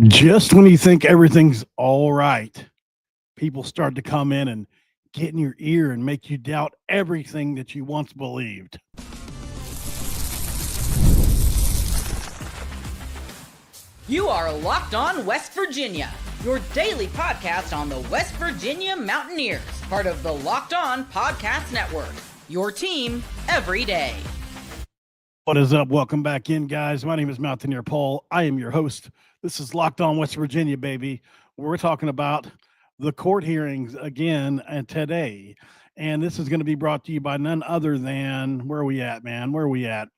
Just when you think everything's all right, people start to come in and get in your ear and make you doubt everything that you once believed. You are Locked On West Virginia, your daily podcast on the West Virginia Mountaineers, part of the Locked On Podcast Network, your team every day. What is up? Welcome back in, guys. My name is Mountaineer Paul. I am your host. This is Locked On West Virginia, baby. We're talking about the court hearings again today. And this is going to be brought to you by none other than, where are we at, man? Where are we at?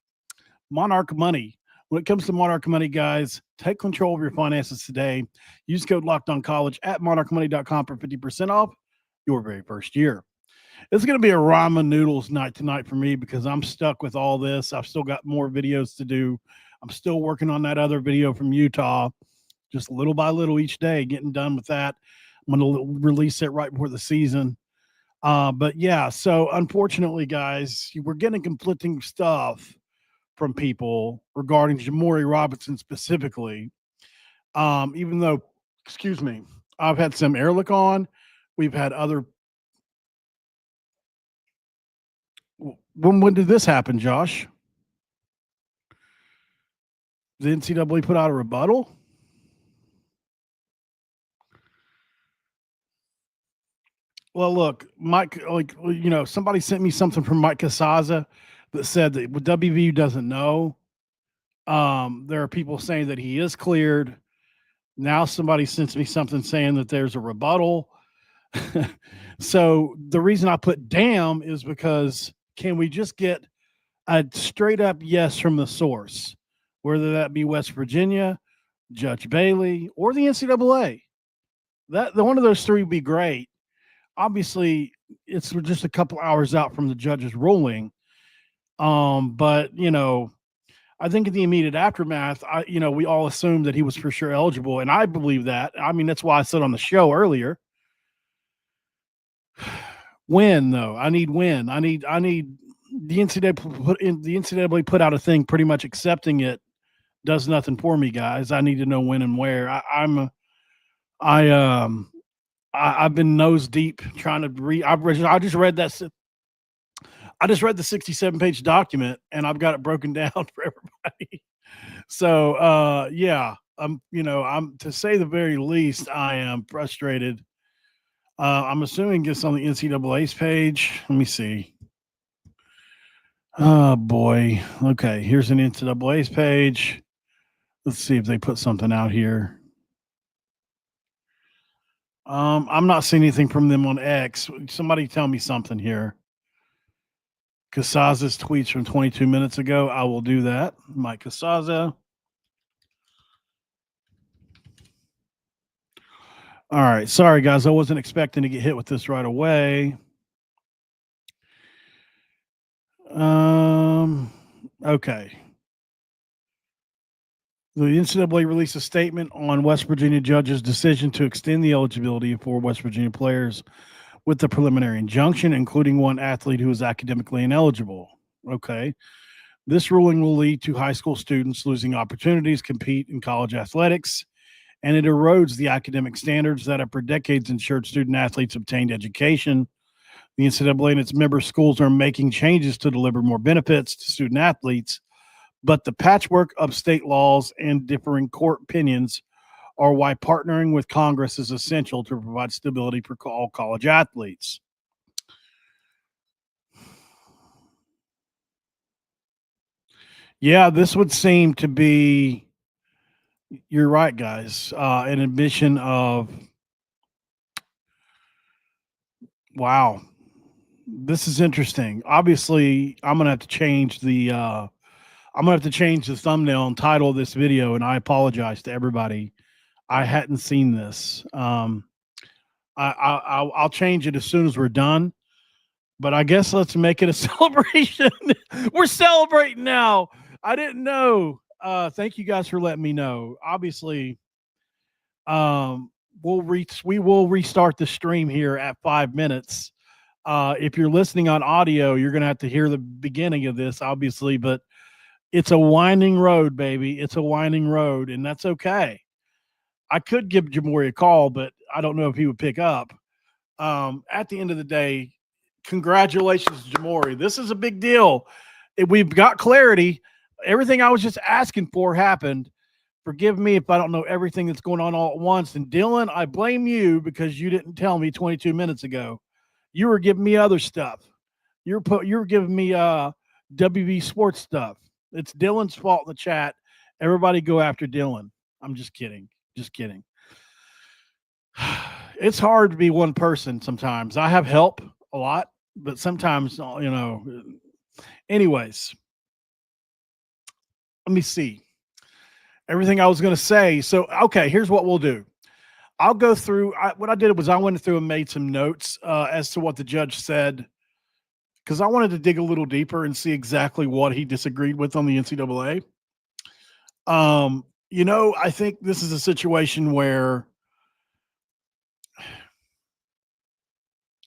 Monarch Money. When it comes to Monarch Money, guys, take control of your finances today. Use code LOCKEDONCollege at monarchmoney.com for 50% off your very first year. It's going to be a ramen noodles night tonight for me because I'm stuck with all this. I've still got more videos to do. I'm still working on that other video from Utah, just little by little each day, getting done with that. I'm going to release it right before the season. But yeah, so unfortunately, guys, we're getting conflicting stuff from people regarding Jimmori Robinson specifically. Even though, excuse me, I've had some Ehrlich on, we've had other. When did this happen, Josh? The NCAA put out a rebuttal? Well, look, Mike, somebody sent me something from Mike Casaza that said that WVU doesn't know. There are people saying that he is cleared. Now somebody sends me something saying that there's a rebuttal. So the reason I put damn is because can we just get a straight up yes from the source, whether that be West Virginia, Judge Bailey, or the NCAA? That one of those three would be great. Obviously, it's just a couple hours out from the judge's ruling. But I think in the immediate aftermath, we all assumed that he was for sure eligible, and I believe that. I mean, that's why I said on the show earlier. When though, I need when. I need the NCAA put out a thing pretty much accepting it does nothing for me, guys. I need to know when and where. I've been nose deep trying to read. I just read the 67-page document and I've got it broken down for everybody. So yeah, I'm to say the very least, I am frustrated. I'm assuming it's on the NCAA's page. Let me see. Oh boy. Okay, here's an NCAA's page. Let's see if they put something out here. I'm not seeing anything from them on X. Somebody tell me something here. Casaza's tweets from 22 minutes ago. I will do that. Mike Casaza. All right. Sorry, guys. I wasn't expecting to get hit with this right away. Okay. The NCAA released a statement on West Virginia judge's decision to extend the eligibility for West Virginia players with the preliminary injunction, including one athlete who is academically ineligible. Okay. This ruling will lead to high school students losing opportunities to compete in college athletics, and it erodes the academic standards that have for decades ensured student athletes obtained education. The NCAA and its member schools are making changes to deliver more benefits to student athletes, but the patchwork of state laws and differing court opinions are why partnering with Congress is essential to provide stability for all college athletes. Yeah, this would seem to be, you're right, guys, an admission of, wow, this is interesting. Obviously, I'm going to have to change the thumbnail and title of this video, and I apologize to everybody. I hadn't seen this. I'll change it as soon as we're done. But I guess let's make it a celebration. We're celebrating now. I didn't know. Thank you guys for letting me know. Obviously, we will restart the stream here at 5 minutes. If you're listening on audio, you're going to have to hear the beginning of this, obviously, but it's a winding road, baby. It's a winding road, and that's okay. I could give Jimmori a call, but I don't know if he would pick up. At the end of the day, congratulations, Jimmori. This is a big deal. We've got clarity. Everything I was just asking for happened. Forgive me if I don't know everything that's going on all at once. And Dylan, I blame you because you didn't tell me 22 minutes ago. You were giving me other stuff. You were giving me WV sports stuff. It's Dylan's fault in the chat. Everybody go after Dylan. I'm just kidding. Just kidding. It's hard to be one person sometimes. I have help a lot, but sometimes, anyways, let me see. Everything I was going to say. So, okay, here's what we'll do. I'll go through. What I did was I went through and made some notes as to what the judge said, because I wanted to dig a little deeper and see exactly what he disagreed with on the NCAA. I think this is a situation where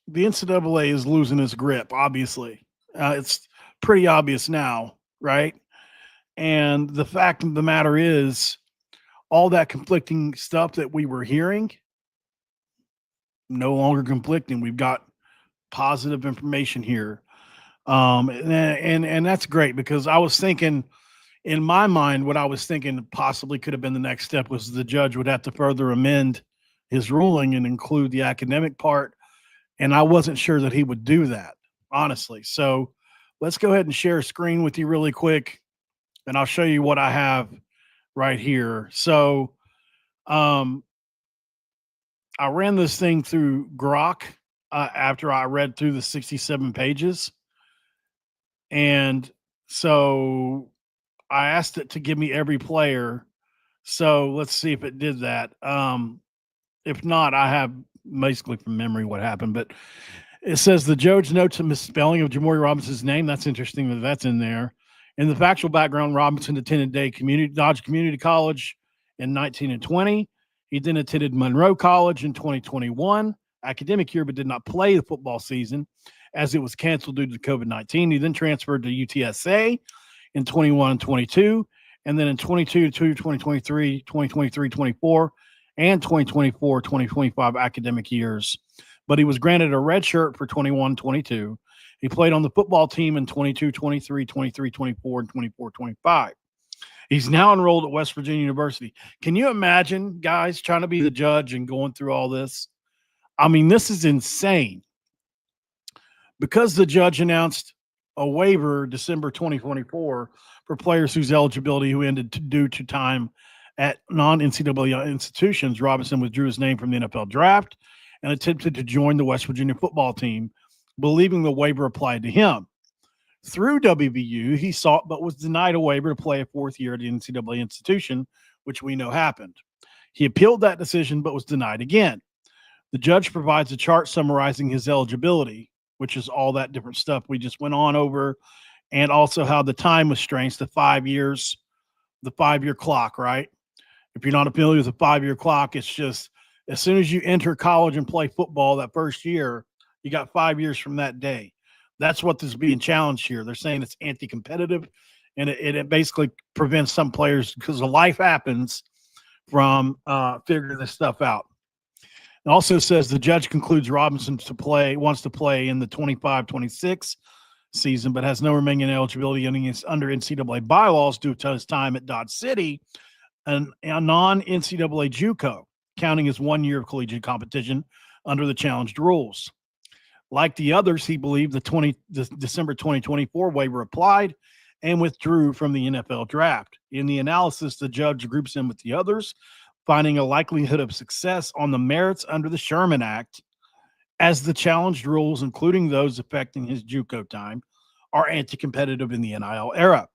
the NCAA is losing its grip, obviously. It's pretty obvious now, right? And the fact of the matter is, all that conflicting stuff that we were hearing, no longer conflicting. We've got positive information here. And that's great, because I was thinking, in my mind, what I was thinking possibly could have been the next step was the judge would have to further amend his ruling and include the academic part. And I wasn't sure that he would do that, honestly. So let's go ahead and share a screen with you really quick, and I'll show you what I have right here. So I ran this thing through Grok after I read through the 67 pages. And so I asked it to give me every player. So let's see if it did that. If not, I have basically from memory what happened, but it says the judge notes a misspelling of Jimmori Robinson's name. That's interesting that that's in there. In the factual background, Robinson attended Dodge Community College in 19 and 20. He then attended Monroe College in 2021 academic year, but did not play the football season as it was canceled due to COVID-19. He then transferred to UTSA in 21 and 22, and then in 22 to 2023, 2023, 24, and 2024, 2025 academic years. But he was granted a red shirt for 21, 22. He played on the football team in 22, 23, 23, 24, and 24, 25. He's now enrolled at West Virginia University. Can you imagine, guys, trying to be the judge and going through all this? I mean, this is insane. Because the judge announced a waiver December 2024 for players whose eligibility who ended due to time at non-NCAA institutions, Robinson withdrew his name from the NFL draft and attempted to join the West Virginia football team, believing the waiver applied to him. Through WVU, he sought but was denied a waiver to play a fourth year at the NCAA institution, which we know happened. He appealed that decision but was denied again. The judge provides a chart summarizing his eligibility, which is all that different stuff we just went on over, and also how the time was strengths to 5 years, the 5-year clock, right? If you're not familiar with the 5-year clock, it's just as soon as you enter college and play football that first year, you got 5 years from that day. That's what is being challenged here. They're saying it's anti-competitive, and it basically prevents some players, because life happens, from figuring this stuff out. It also says the judge concludes Robinson wants to play in the 25-26 season, but has no remaining eligibility under NCAA bylaws due to his time at Dodge City, and a non-NCAA JUCO, counting as 1 year of collegiate competition under the challenged rules. Like the others, he believed the December 2024 waiver applied and withdrew from the NFL draft. In the analysis, the judge groups him with the others, finding a likelihood of success on the merits under the Sherman Act, as the challenged rules, including those affecting his JUCO time, are anti-competitive in the NIL era.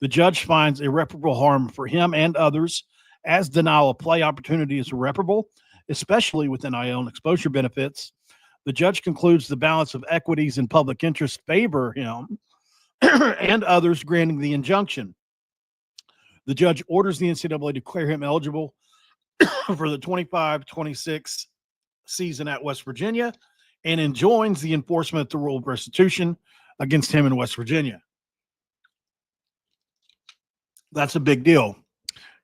The judge finds irreparable harm for him and others, as denial of play opportunity is irreparable, especially with NIL and exposure benefits. The judge concludes the balance of equities and public interest favor him and others, granting the injunction. The judge orders the NCAA to declare him eligible for the 25-26 season at West Virginia, and enjoins the enforcement of the rule of restitution against him in West Virginia. That's a big deal.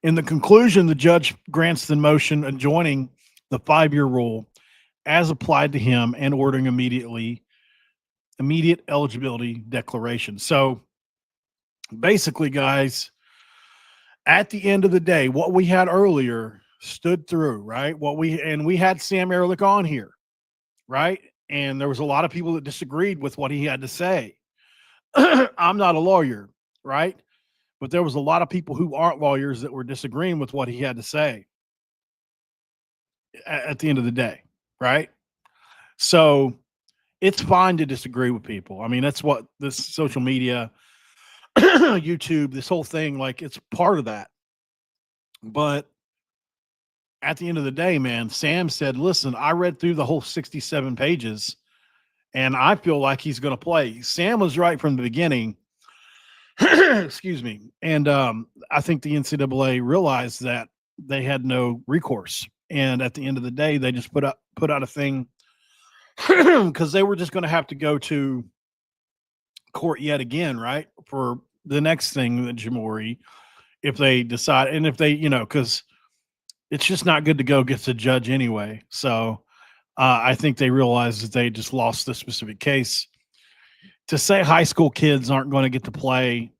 In the conclusion, the judge grants the motion adjoining the 5-year rule as applied to him and ordering immediate eligibility declaration. So basically, guys, at the end of the day, what we had earlier stood through, right? We had Sam Ehrlich on here, right? And there was a lot of people that disagreed with what he had to say. I'm not a lawyer, right? But there was a lot of people who aren't lawyers that were disagreeing with what he had to say at the end of the day, right? So it's fine to disagree with people. I mean, that's what this social media, YouTube, this whole thing, like it's part of that. But at the end of the day, man, Sam said, listen, I read through the whole 67 pages and I feel like he's going to play. Sam was right from the beginning. Excuse me. And I think the NCAA realized that they had no recourse. And at the end of the day, they just put out a thing because they were just going to have to go to court yet again, right? For the next thing that Jimmori, if they decide, and if they, because it's just not good to go against a judge anyway. So I think they realized that they just lost this specific case. To say high school kids aren't going to get to play,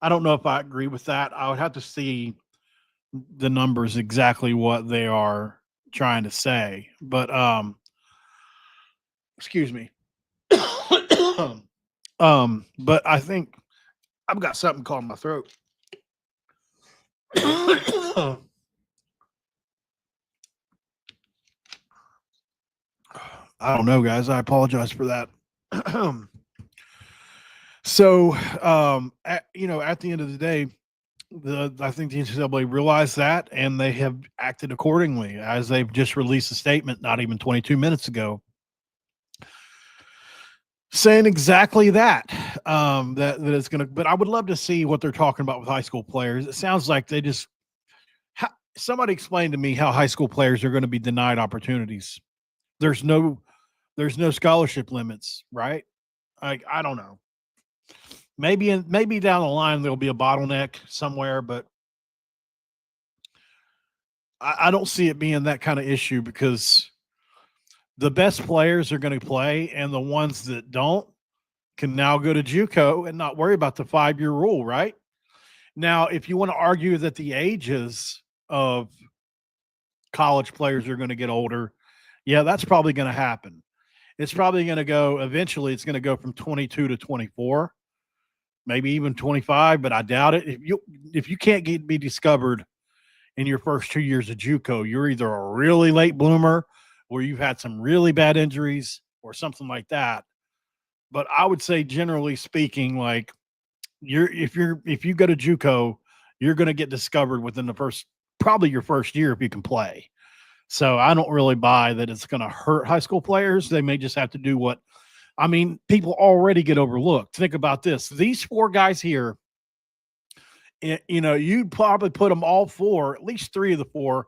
I don't know if I agree with that. I would have to see the numbers exactly what they are trying to say. But excuse me. But I think I've got something caught in my throat. I don't know, guys. I apologize for that. So, at the end of the day, I think the NCAA realized that, and they have acted accordingly, as they've just released a statement not even 22 minutes ago, saying exactly that. That it's going to. But I would love to see what they're talking about with high school players. It sounds like they just. Somebody explained to me how high school players are going to be denied opportunities. There's no scholarship limits, right? I don't know. Maybe down the line there'll be a bottleneck somewhere, but I don't see it being that kind of issue because the best players are going to play, and the ones that don't can now go to JUCO and not worry about the 5-year rule, right? Now, if you want to argue that the ages of college players are going to get older, yeah, that's probably going to happen. It's probably going to go eventually. It's going to go from 22 to 24. Maybe even 25, but I doubt it. If you can't be discovered in your first 2 years of JUCO, you're either a really late bloomer or you've had some really bad injuries or something like that. But I would say, generally speaking, like if you go to JUCO, you're going to get discovered within probably your first year if you can play. So I don't really buy that it's going to hurt high school players. They may just have to do what. I mean, people already get overlooked. Think about this. These 4 guys here, you'd probably put them all 4, at least 3 of the 4,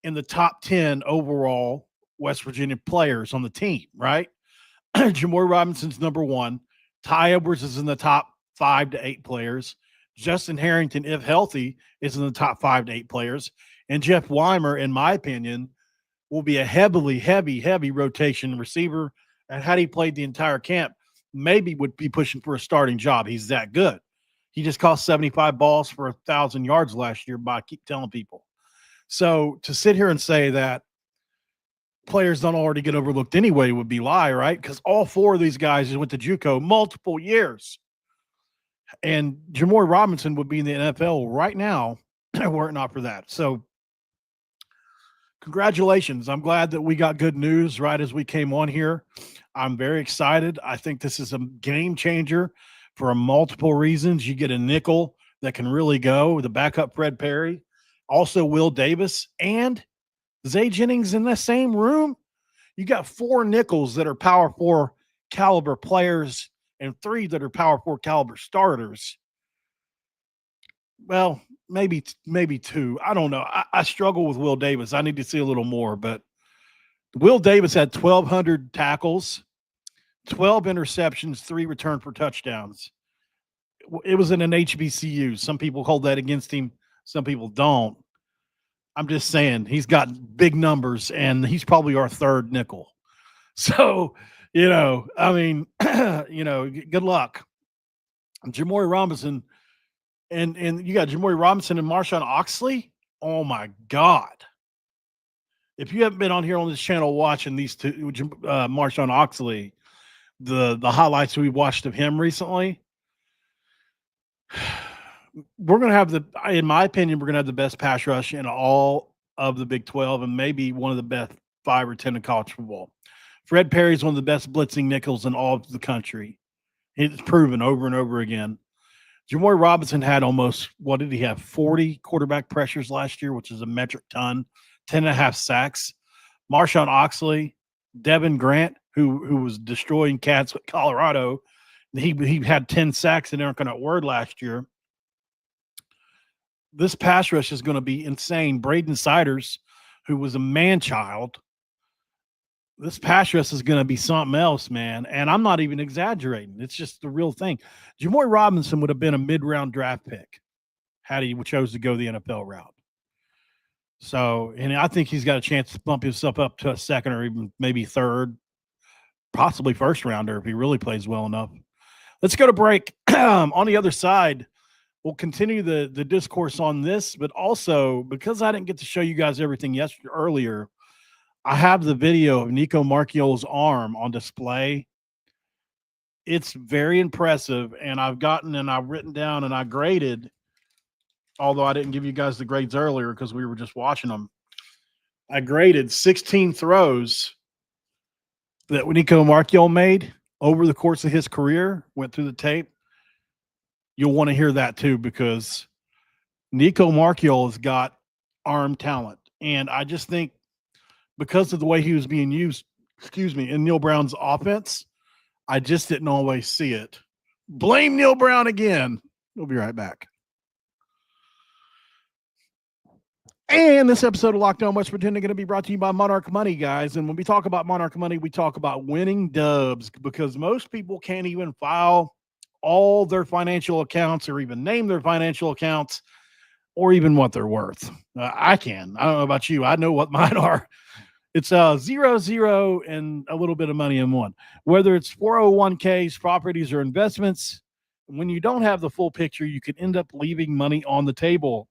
in the top 10 overall West Virginia players on the team, right? Jimmori Robinson's number 1. Ty Edwards is in the top 5 to 8 players. Justin Harrington, if healthy, is in the top 5 to 8 players. And Jeff Weimer, in my opinion, will be a heavy rotation receiver. And had he played the entire camp, maybe would be pushing for a starting job. He's that good. He just caught 75 balls for 1,000 yards last year, I keep telling people. So to sit here and say that players don't already get overlooked anyway would be lie, right? Because all 4 of these guys went to JUCO multiple years. And Jimmori Robinson would be in the NFL right now were it not for that. So congratulations. I'm glad that we got good news right as we came on here. I'm very excited. I think this is a game changer for multiple reasons. You get a nickel that can really go, the backup Fred Perry, also Will Davis, and Zay Jennings in the same room. You got 4 nickels that are Power 4 caliber players and 3 that are Power 4 caliber starters. Well, maybe 2. I don't know. I struggle with Will Davis. I need to see a little more, but Will Davis had 1,200 tackles, 12 interceptions, 3 returned for touchdowns. it was in an HBCU. Some people hold that against him. Some people don't. I'm just saying he's got big numbers, and he's probably our third nickel. So, I mean, good luck. Jimmori Robinson, and you got Jimmori Robinson and Marshawn Oxley. Oh my God. If you haven't been on here on this channel watching these two, Marshawn Oxley, the highlights we watched of him recently, we're going to have in my opinion, we're going to have the best pass rush in all of the Big 12 and maybe one of the best 5 or 10 in college football. Fred Perry's one of the best blitzing nickels in all of the country. It's proven over and over again. Jimmori Robinson had almost, what did he have, 40 quarterback pressures last year, which is a metric ton, 10.5 sacks. Marshawn Oxley, Devin Grant, who was destroying cats with Colorado, he had 10 sacks in Incarnate Word last year. This pass rush is going to be insane. Braden Siders, who was a man-child, this pass rush is going to be something else, man. And I'm not even exaggerating. It's just the real thing. Jimmori Robinson would have been a mid-round draft pick had he chose to go the NFL route. So, and I think he's got a chance to bump himself up to a second or even maybe third, possibly first rounder if he really plays well enough. Let's go to break. On the other side, we'll continue the discourse on this, but also because I didn't get to show you guys everything earlier, I have the video of Nicco Marchiol's arm on display. It's very impressive, and I've written down and I graded, although I didn't give you guys the grades earlier because we were just watching them. I graded 16 throws that Nicco Marchiol made over the course of his career, went through the tape. You'll want to hear that too because Nicco Marchiol has got arm talent, and I just think because of the way he was being used, in Neil Brown's offense, I just didn't always see it. Blame Neil Brown again. We'll be right back. And this episode of Locked On West Virginia is going to be brought to you by Monarch Money, guys. And when we talk about Monarch Money, we talk about winning dubs because most people can't even file all their financial accounts or even name their financial accounts or even what they're worth. I can. I don't know about you. I know what mine are. It's 0, and a little bit of money in one. Whether it's 401ks, properties, or investments, when you don't have the full picture, you can end up leaving money on the table.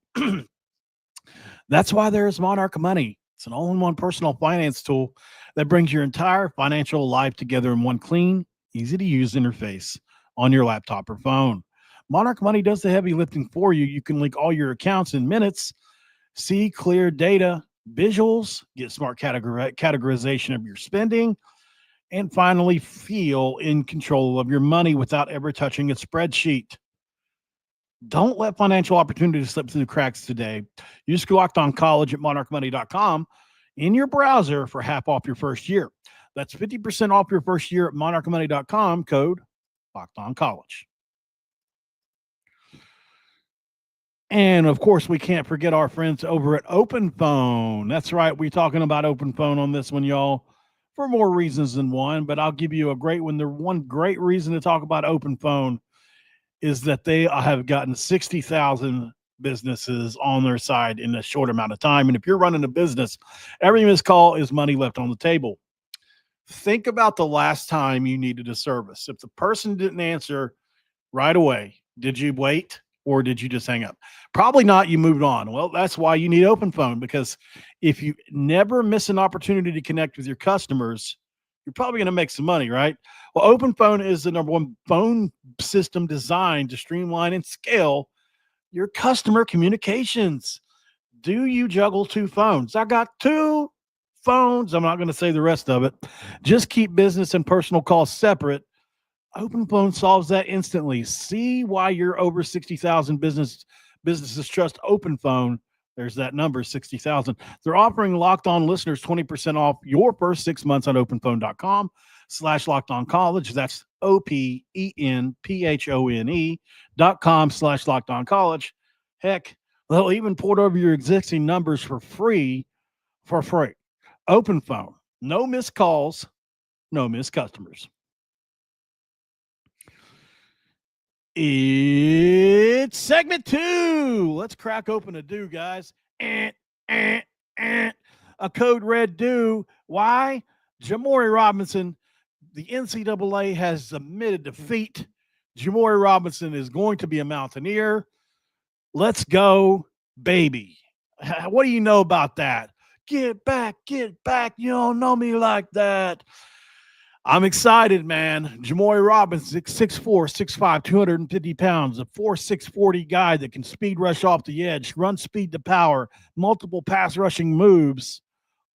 That's why there's Monarch Money. It's an all-in-one personal finance tool that brings your entire financial life together in one clean, easy-to-use interface on your laptop or phone. Monarch Money does the heavy lifting for you. You can link all your accounts in minutes, see clear data, visuals, get smart categorization of your spending, and finally feel in control of your money without ever touching a spreadsheet. Don't let financial opportunities slip through the cracks today. Use Locked On College at monarchmoney.com in your browser for half off your first year. That's 50% off your first year at monarchmoney.com, code Locked On College. And, of course, we can't forget our friends over at Open Phone. That's right. We're talking about Open Phone on this one, y'all, for more reasons than one. But I'll give you a great one. The one great reason to talk about Open Phone is that they have gotten 60,000 businesses on their side in a short amount of time. And if you're running a business, every missed call is money left on the table. Think about the last time you needed a service. If the person didn't answer right away, did you wait? Or did you just hang up? Probably not. You moved on. Well, that's why you need Open Phone, because if you never miss an opportunity to connect with your customers, you're probably going to make some money, right? Well, Open Phone is the #1 phone system designed to streamline and scale your customer communications. Do you juggle 2 phones? I got 2 phones. I'm not going to say the rest of it. Just keep business and personal calls separate. Open Phone solves that instantly. See why your over 60,000 businesses trust Open Phone. There's that number, 60,000. They're offering Locked On listeners 20% off your first 6 months on openphone.com/LockedOnCollege. That's OPENPHONE.com/LockedOnCollege. Heck, they'll even port over your existing numbers for free. Open Phone. No missed calls, no missed customers. It's segment 2. Let's crack open a do, guys. A code red do. Why? Jimmori Robinson. The NCAA has submitted defeat. Jimmori Robinson is going to be a Mountaineer. Let's go, baby. What do you know about that? Get back, get back. You don't know me like that. I'm excited, man. Jimmori Robinson, 6'4", 6'5", 250 pounds, a 4'6", 40 guy that can speed rush off the edge, run speed to power, multiple pass rushing moves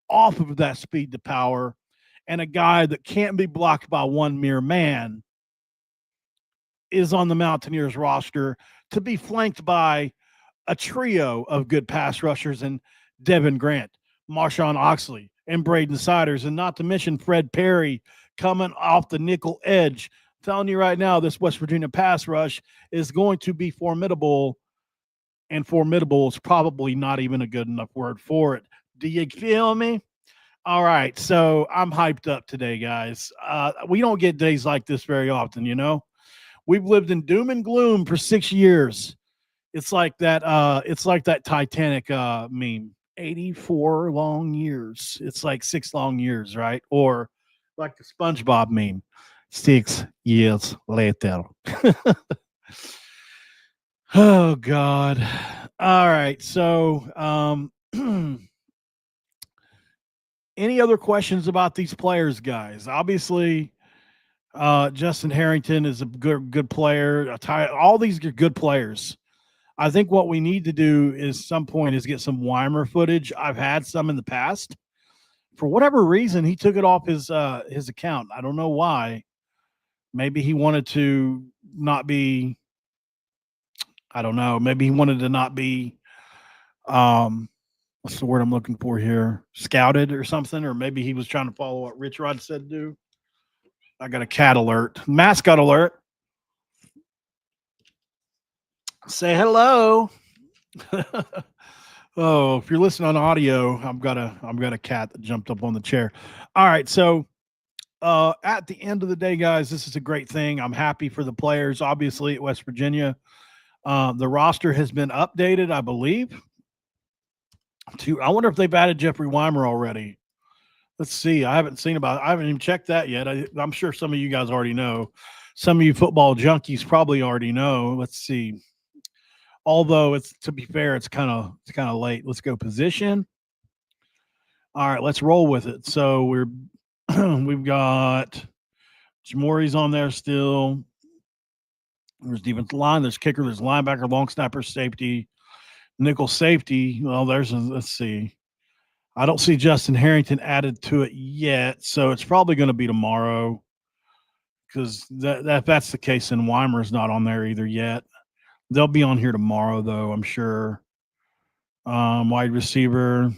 off of that speed to power, and a guy that can't be blocked by one mere man is on the Mountaineers roster to be flanked by a trio of good pass rushers and Devin Grant, Marshawn Oxley, and Braden Siders, and not to mention Fred Perry coming off the nickel edge. I'm telling you right now, this West Virginia pass rush is going to be formidable, and formidable is probably not even a good enough word for it. Do you feel me? All right, so I'm hyped up today, guys. We don't get days like this very often, you know. We've lived in doom and gloom for 6 years. It's like that. It's like that Titanic meme. 84 long years. It's like 6 long years, right? Or like the SpongeBob meme. 6 years later. Oh God. All right. So, any other questions about these players, guys? Obviously, Justin Harrington is a good player. All these are good players. I think what we need to do is some point is get some Weimer footage. I've had some in the past. For whatever reason, he took it off his account. I don't know why. Maybe he wanted to not be. I don't know. Maybe he wanted to not be. What's the word I'm looking for here? Scouted or something, or maybe he was trying to follow what Rich Rod said to do. I got a cat alert, mascot alert. Say hello. Oh, if you're listening on audio, I've got a cat that jumped up on the chair. All right, so at the end of the day, guys, this is a great thing. I'm happy for the players, obviously, at West Virginia. The roster has been updated, I believe. I wonder if they've added Jeffrey Weimer already. Let's see. I haven't even checked that yet. I'm sure some of you guys already know. Some of you football junkies probably already know. Let's see. Although to be fair, it's kind of late. Let's go position. All right, let's roll with it. So we've got Jimmori's on there still. There's defensive line, there's kicker, there's linebacker, long snapper, safety, nickel safety. Well, let's see. I don't see Justin Harrington added to it yet, so it's probably going to be tomorrow because that's the case. And Weimer's not on there either yet. They'll be on here tomorrow, though, I'm sure. Wide receiver.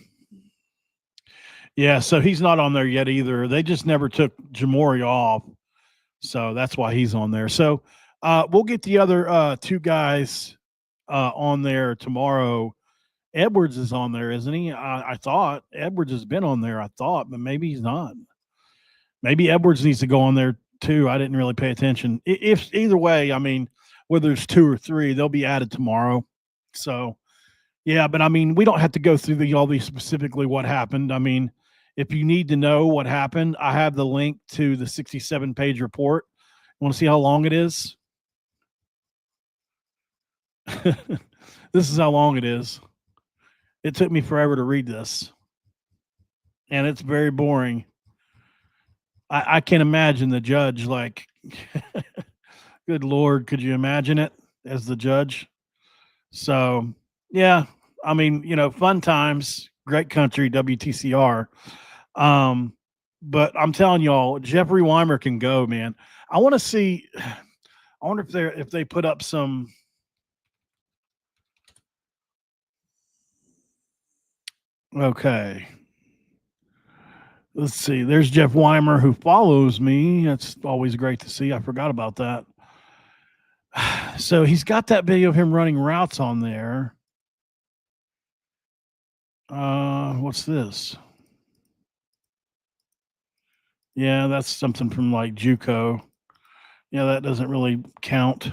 Yeah, so he's not on there yet either. They just never took Jimmori off, so that's why he's on there. So we'll get the other two guys on there tomorrow. Edwards is on there, isn't he? I thought Edwards has been on there, but maybe he's not. Maybe Edwards needs to go on there too. I didn't really pay attention. If either way, I mean, whether it's 2 or 3, they'll be added tomorrow. So, yeah, but I mean, we don't have to go through all these specifically what happened. I mean, if you need to know what happened, I have the link to the 67-page report. You want to see how long it is? This is how long it is. It took me forever to read this, and it's very boring. I can't imagine the judge, like, good Lord, could you imagine it as the judge? So, yeah, I mean, fun times, great country, WTCR. But I'm telling y'all, Jeffrey Weimer can go, man. I want to see. I wonder if they put up some. Okay. Let's see. There's Jeff Weimer who follows me. That's always great to see. I forgot about that. So he's got that video of him running routes on there. What's this? Yeah, that's something from like JUCO. Yeah, that doesn't really count.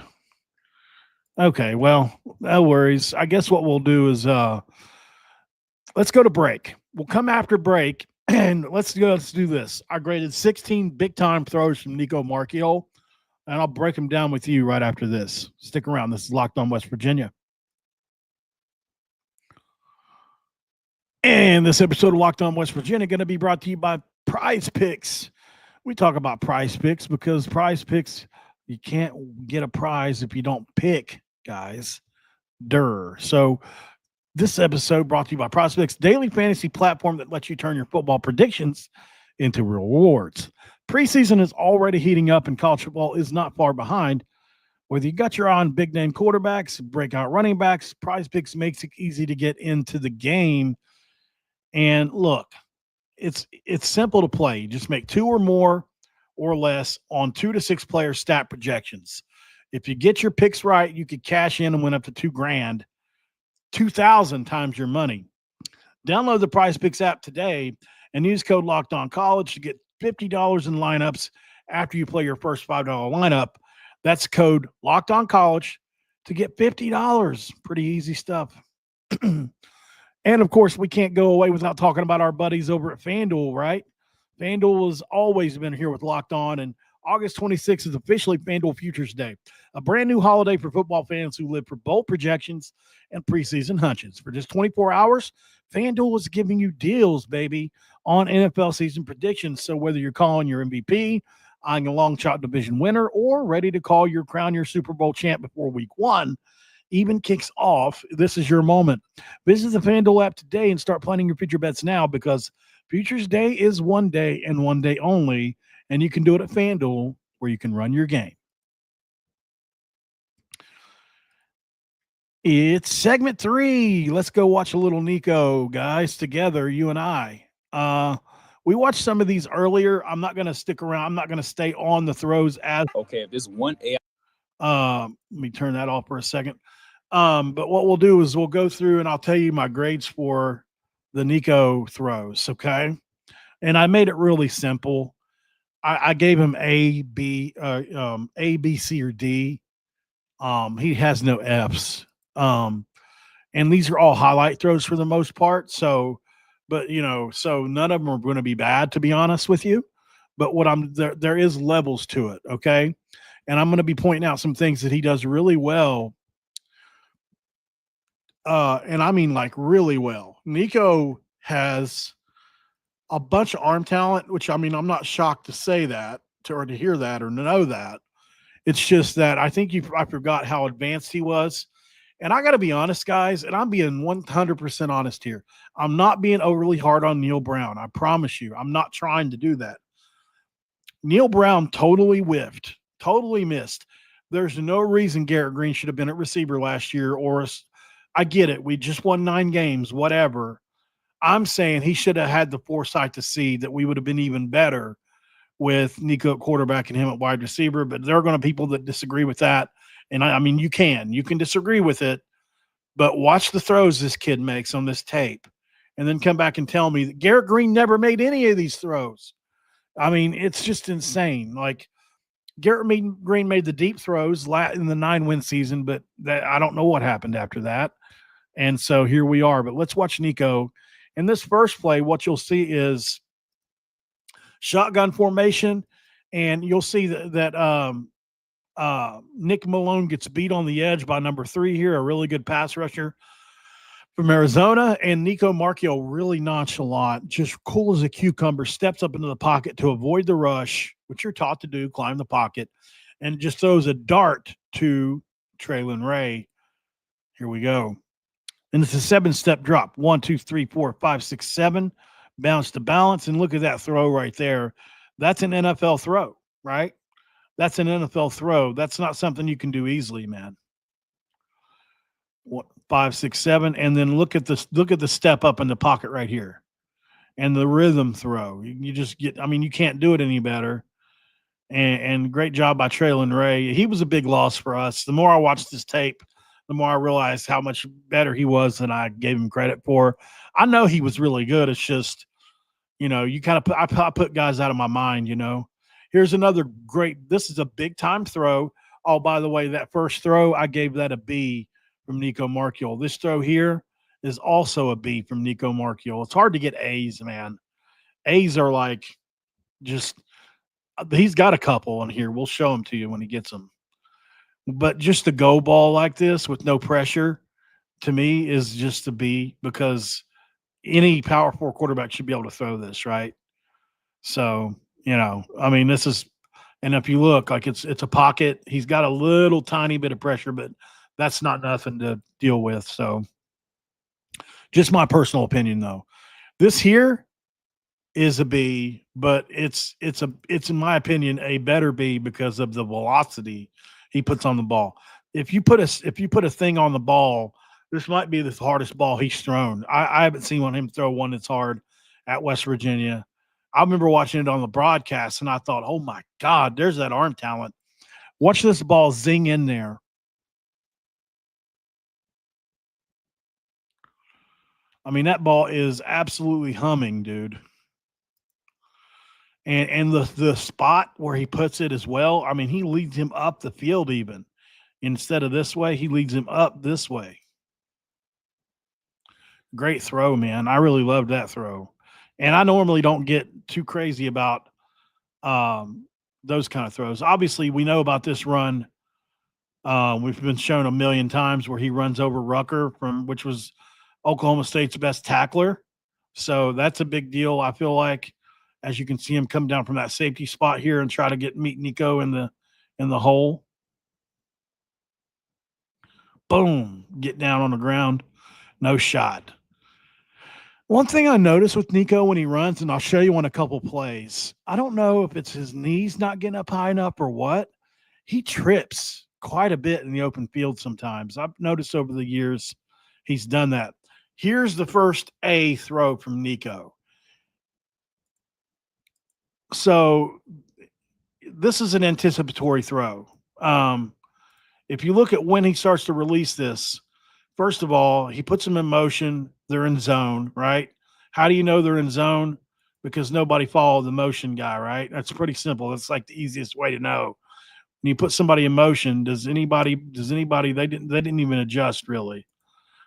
Okay, well, no worries. I guess what we'll do is let's go to break. We'll come after break and let's do this. I graded 16 big time throws from Nicco Marchiol, and I'll break them down with you right after this. Stick around. This is Locked On West Virginia. And this episode of Locked On West Virginia going to be brought to you by Prize Picks. We talk about Prize Picks because Prize Picks, you can't get a prize if you don't pick, guys. So this episode brought to you by Prize Picks, daily fantasy platform that lets you turn your football predictions into real rewards. Preseason is already heating up and college football is not far behind. Whether you got your eye on big name quarterbacks, breakout running backs, Prize Picks makes it easy to get into the game. And look, it's simple to play. You just make two or more or less on 2 to 6 player stat projections. If you get your picks right, you could cash in and win up to $2,000, 2,000 times your money. Download the Prize Picks app today and use code Locked On College to get $50 in lineups after you play your first $5 lineup. That's code Locked On College to get $50. Pretty easy stuff. And of course, we can't go away without talking about our buddies over at FanDuel, right? FanDuel has always been here with Locked On, and August 26th is officially FanDuel Futures Day, a brand new holiday for football fans who live for bold projections and preseason hunches. For just 24 hours, FanDuel is giving you deals, baby, on NFL season predictions. So whether you're calling your MVP, eyeing a long shot division winner, or ready to call your crown your Super Bowl champ before week 1 even kicks off, this is your moment. Visit the FanDuel app today and start planning your future bets now, because Futures Day is one day and one day only, and you can do it at FanDuel where you can run your game. It's segment 3. Let's go watch a little Nicco, guys, together, you and I. We watched some of these earlier. I'm not going to stick around. I'm not going to stay on the throws as okay. If there's one AI, let me turn that off for a second. But what we'll do is we'll go through and I'll tell you my grades for the Nicco throws. Okay. And I made it really simple. I gave him A, B, C, or D. He has no F's. And these are all highlight throws for the most part. So none of them are going to be bad, to be honest with you. But there is levels to it. Okay. And I'm going to be pointing out some things that he does really well. And I mean, like, really well. Nicco has a bunch of arm talent, which, I mean, I'm not shocked to say that or to hear that or to know that. It's just that I think I forgot how advanced he was. And I got to be honest, guys, and I'm being 100% honest here. I'm not being overly hard on Neil Brown. I promise you. I'm not trying to do that. Neil Brown totally whiffed, totally missed. There's no reason Garrett Green should have been at receiver last year, I get it. We just won 9 games, whatever. I'm saying he should have had the foresight to see that we would have been even better with Nicco at quarterback and him at wide receiver. But there are going to be people that disagree with that. And I mean, you can disagree with it, but watch the throws this kid makes on this tape and then come back and tell me that Garrett Green never made any of these throws. I mean, it's just insane. Like, Garrett Green made the deep throws in the 9-win season, but I don't know what happened after that. And so here we are. But let's watch Nicco. In this first play, what you'll see is shotgun formation, and you'll see that Nick Malone gets beat on the edge by number 3 here, a really good pass rusher from Arizona, and Nicco Marchiol, really nonchalant, just cool as a cucumber, steps up into the pocket to avoid the rush, which you're taught to do, climb the pocket, and just throws a dart to Traylon Ray. Here we go. And it's a 7-step drop. 1, 2, 3, 4, 5, 6, 7. Bounce to balance. And look at that throw right there. That's an NFL throw, right? That's an NFL throw. That's not something you can do easily, man. 5, 6, 7. And then look at the step up in the pocket right here. And the rhythm throw. You just get, I mean, you can't do it any better. And great job by Traylon Ray. He was a big loss for us. The more I watched this tape, the more I realized how much better he was than I gave him credit for. I know he was really good. It's just, you kind of I put guys out of my mind, Here's another great, this is a big time throw Oh, by the way, that first throw, I gave that a B from Nicco Marchiol. This throw here is also a B from Nicco Marchiol. It's hard to get A's, man. A's are like just he's got a couple on here. We'll show them to you when he gets them. But just the go ball like this with no pressure to me is just a B because any Power Four quarterback should be able to throw this, right? So, I mean, this is, and if you look, like it's a pocket. He's got a little tiny bit of pressure, but that's not nothing to deal with. So, just my personal opinion, though. This here is a B, but it's in my opinion a better B because of the velocity he puts on the ball. If you put a thing on the ball, this might be the hardest ball he's thrown. I haven't seen him throw one that's hard at West Virginia. I remember watching it on the broadcast, and I thought, oh, my God, there's that arm talent. Watch this ball zing in there. I mean, that ball is absolutely humming, dude. And the spot where he puts it as well, I mean, he leads him up the field even. Instead of this way, he leads him up this way. Great throw, man. I really loved that throw. And I normally don't get too crazy about those kind of throws. Obviously, we know about this run. We've been shown a million times where he runs over Rucker, which was Oklahoma State's best tackler. So that's a big deal. I feel like, as you can see him come down from that safety spot here and try to meet Nicco in the hole. Boom, get down on the ground. No shot. One thing I noticed with Nicco when he runs, and I'll show you on a couple plays, I don't know if it's his knees not getting up high enough or what. He trips quite a bit in the open field sometimes. I've noticed over the years he's done that. Here's the first A throw from Nicco. So this is an anticipatory throw. If you look at when he starts to release this, first of all, he puts them in motion. They're in zone, right? How do you know they're in zone? Because nobody followed the motion guy, right? That's pretty simple. That's like the easiest way to know. When you put somebody in motion, does anybody they didn't even adjust really.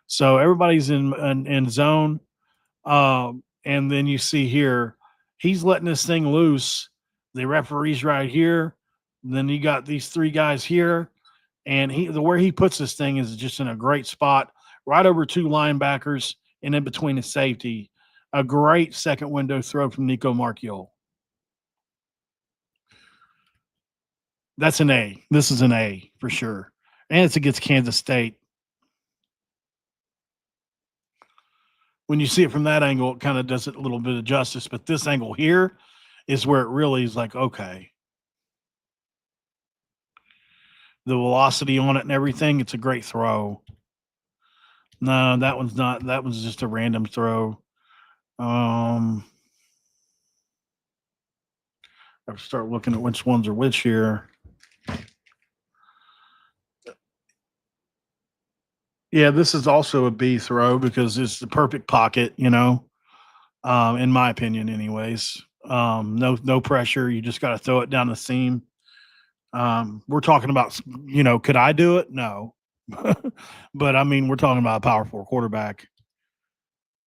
So everybody's in zone. And then you see here, he's letting this thing loose. The referee's right here. Then you got these three guys here. And where he puts this thing is just in a great spot, right over two linebackers and in between the safety. A great second window throw from Nicco Marchiol. That's an A. This is an A for sure. And it's against Kansas State. When you see it from that angle, it kind of does it a little bit of justice. But this angle here is where it really is like, okay. The velocity on it and everything, it's a great throw. No, that one's not. That one's just a random throw. I have to start looking at which ones are which here. Yeah, this is also a B throw because it's the perfect pocket, in my opinion anyways. No pressure. You just got to throw it down the seam. We're talking about, could I do it? No. But I mean, we're talking about a Power Four quarterback.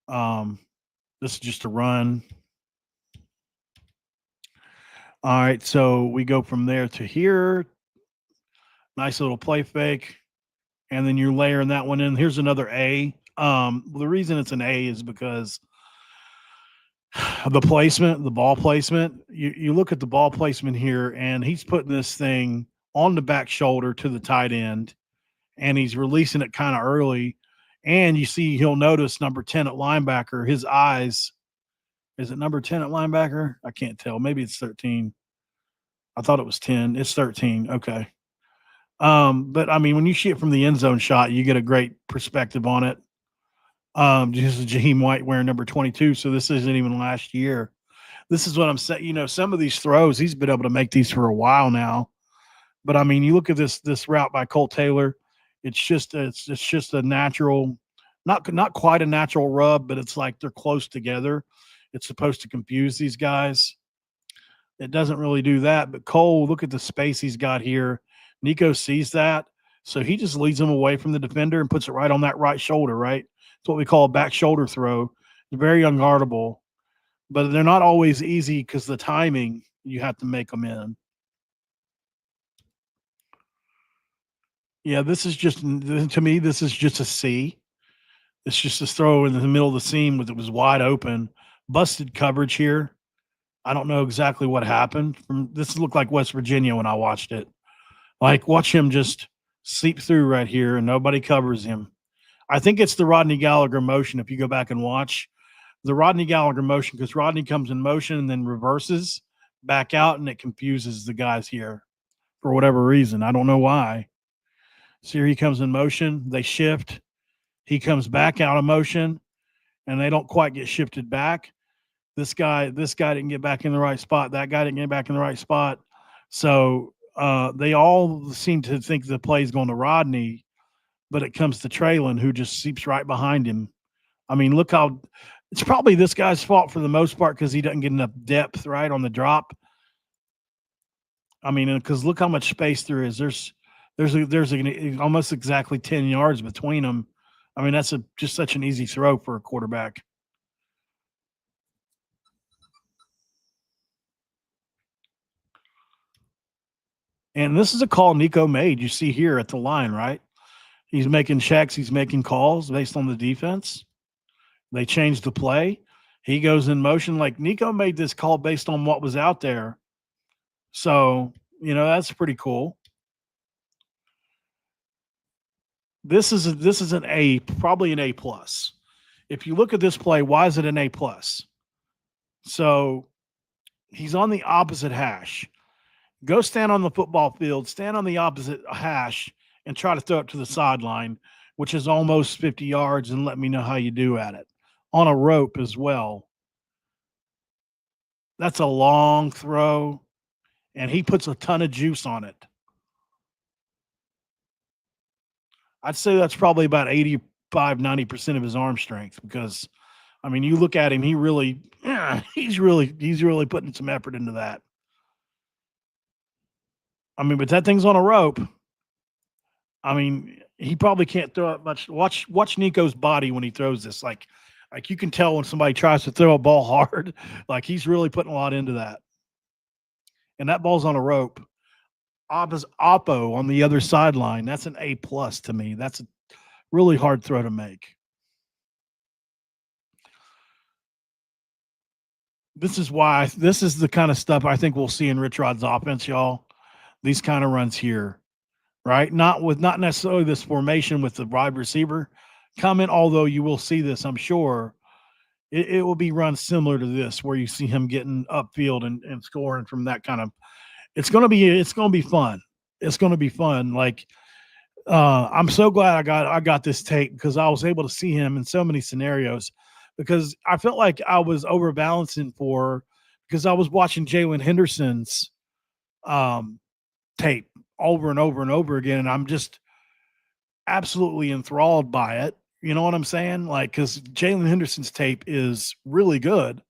This is just a run. All right, so we go from there to here. Nice little play fake. And then you're layering that one in. Here's another A. The reason it's an A is because the placement, the ball placement. You look at the ball placement here, and he's putting this thing on the back shoulder to the tight end, and he's releasing it kind of early. And you see, he'll notice number 10 at linebacker, his eyes. Is it number 10 at linebacker? I can't tell. Maybe it's 13. I thought it was 10. It's 13. Okay. But I mean, when you see it from the end zone shot, you get a great perspective on it. This is Jaheim White wearing number 22. So this isn't even last year. This is what I'm saying. Some of these throws, he's been able to make these for a while now. But I mean, you look at this route by Colt Taylor. It's just a natural, not quite a natural rub, but it's like they're close together. It's supposed to confuse these guys. It doesn't really do that. But Cole, look at the space he's got here. Nicco sees that, so he just leads him away from the defender and puts it right on that right shoulder, right? It's what we call a back shoulder throw. Very unguardable, but they're not always easy because the timing you have to make them in. Yeah, this is just to me. This is just a C. It's just a throw in the middle of the seam with it was wide open, busted coverage here. I don't know exactly what happened. This looked like West Virginia when I watched it. Like watch him just seep through right here and nobody covers him. I think it's the Rodney Gallagher motion. If you go back and watch the Rodney Gallagher motion, because Rodney comes in motion and then reverses back out, and it confuses the guys here for whatever reason. I don't know why. So here he comes in motion. They shift. He comes back out of motion, and they don't quite get shifted back. This guy didn't get back in the right spot. That guy didn't get back in the right spot. So they all seem to think the play is going to Rodney, but it comes to Traylon, who just seeps right behind him. I mean, look how it's probably this guy's fault for the most part because he doesn't get enough depth right on the drop. I mean, because look how much space there is. There's almost exactly 10 yards between them. I mean, that's just such an easy throw for a quarterback. And this is a call Nicco made. You see here at the line, right? He's making checks. He's making calls based on the defense. They changed the play. He goes in motion. Like Nicco made this call based on what was out there. So, that's pretty cool. This is an A, probably an A plus. If you look at this play, why is it an A plus? So he's on the opposite hash. Go stand on the football field, stand on the opposite hash, and try to throw it to the sideline, which is almost 50 yards, and let me know how you do at it. On a rope as well. That's a long throw, and he puts a ton of juice on it. I'd say that's probably about 85, 90% of his arm strength because, I mean, you look at him, he's really putting some effort into that. I mean, but that thing's on a rope. I mean, he probably can't throw it much. Watch Nicco's body when he throws this. Like you can tell when somebody tries to throw a ball hard, like he's really putting a lot into that. And that ball's on a rope. Oppo on the other sideline. That's an A plus to me. That's a really hard throw to make. This is the kind of stuff I think we'll see in Rich Rod's offense, y'all. These kind of runs here, right? Not necessarily this formation with the wide receiver coming, although you will see this, I'm sure. It will be run similar to this, where you see him getting upfield and scoring from that kind of. It's gonna be fun. It's gonna be fun. Like I'm so glad I got this tape because I was able to see him in so many scenarios. Because I felt like I was overbalancing because I was watching Jalen Henderson's tape over and over and over again, and I'm just absolutely enthralled by it. You know what I'm saying? Like, because Jalen Henderson's tape is really good,